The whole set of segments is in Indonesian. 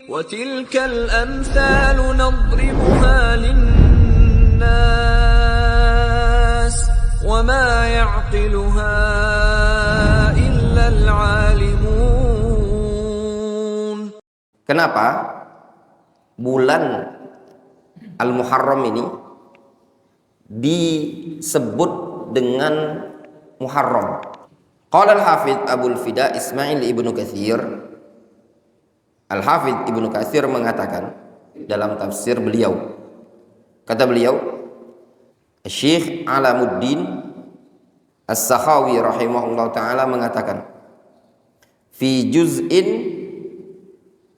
وَتِلْكَ الْأَمْثَالُ نَضْرِبُهَا لِلنَّاسِ وَمَا يَعْقِلُهَا إِلَّا الْعَالِمُونَ. Kenapa bulan Al-Muharram ini disebut dengan Muharram? Qala Al-Hafidz Abul Fida Ismail Ibnu Katsir. Al-Hafidz Ibnu Katsir mengatakan dalam tafsir beliau, kata beliau, Syekh Alamuddin As-Sakhawi rahimahullah ta'ala mengatakan, fi juz'in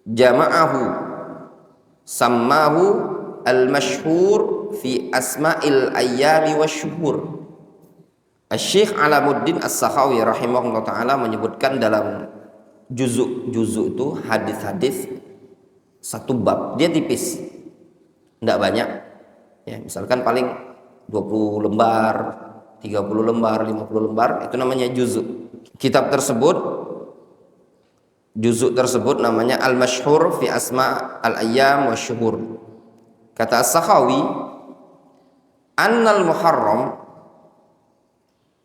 jama'ahu sammahu al-mashhur fi asma'il ayyami wasyuhur. Syekh Alamuddin As-Sakhawi rahimahullah ta'ala menyebutkan dalam juzuk itu hadis-hadis satu bab, dia tipis, tidak banyak ya, misalkan paling 20 lembar, 30 lembar, 50 lembar, itu namanya juzuk. Kitab tersebut, juzuk tersebut namanya Al-Mashhur fi Asma' al-Ayyam wa Syuhur. Kata As-Sakhawi, annal Muharram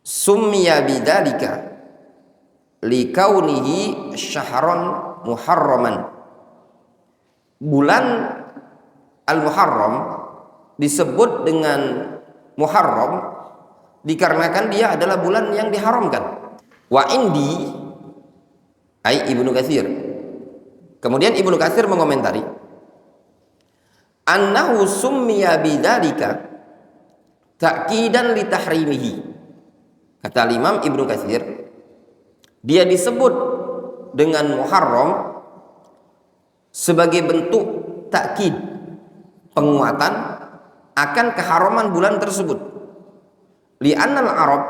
summiya bidzalika likaunihi syahran muharraman. Bulan Al-Muharram disebut dengan Muharram dikarenakan dia adalah bulan yang diharamkan. Wa indi ai Ibnu Katsir. Kemudian Ibnu Katsir mengomentari, annahu summiya bidzalika ta'kidan li tahrimihi. Kata Imam Ibnu Katsir, dia disebut dengan Muharram sebagai bentuk takkid, penguatan akan keharaman bulan tersebut. Li'annal Arab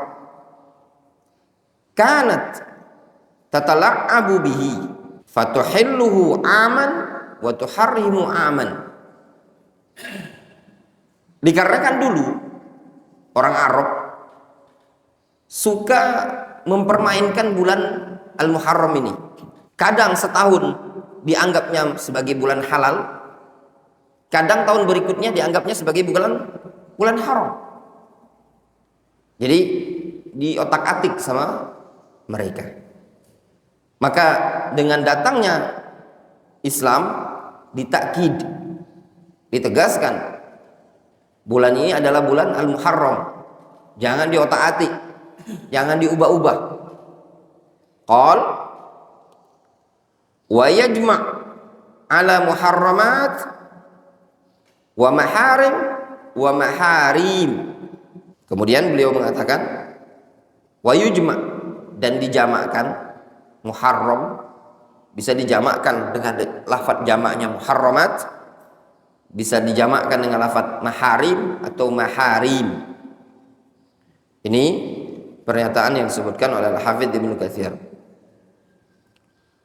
kanat tatala'abu bihi fatuhilluhu aman wa tuharrimu aman. Dikarenakan dulu orang Arab suka mempermainkan bulan Al-Muharram ini. Kadang setahun dianggapnya sebagai bulan halal, kadang tahun berikutnya dianggapnya sebagai bulan haram. Jadi diotak-atik sama mereka. Maka dengan datangnya Islam ditakkid, ditegaskan bulan ini adalah bulan Al-Muharram, jangan diotak-atik, jangan diubah-ubah. Qal wa yajma' ala muharramat wa maharim wa maharim. Kemudian beliau mengatakan wa yujma', dan dijamakkan Muharram bisa dijamakkan dengan lafaz jamaknya muharramat, bisa dijamakkan dengan lafaz maharim atau maharim. Ini pernyataan yang disebutkan oleh Al-Hafidz Ibnu Katsir.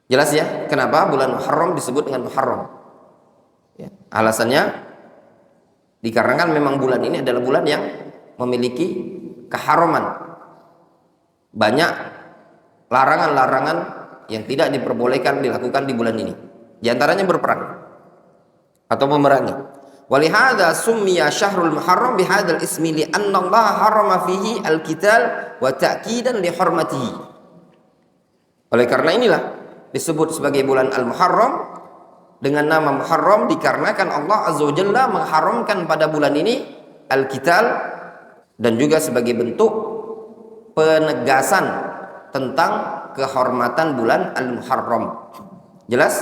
Jelas ya, kenapa bulan Muharram disebut dengan Muharram? Ya, alasannya dikarenakan memang bulan ini adalah bulan yang memiliki keharaman. Banyak larangan-larangan yang tidak diperbolehkan dilakukan di bulan ini. Di antaranya berperang atau memerangi. Walihada summiya syahrul Muharram bihadzal ismi li anna Allah harrama fihi al-qital wa ta'kidan li hurmatihi. Oleh karena inilah disebut sebagai bulan Al-Muharram dengan nama Muharram dikarenakan Allah Azza wa Jalla mengharamkan pada bulan ini al-qital, dan juga sebagai bentuk penegasan tentang kehormatan bulan Al-Muharram. Jelas?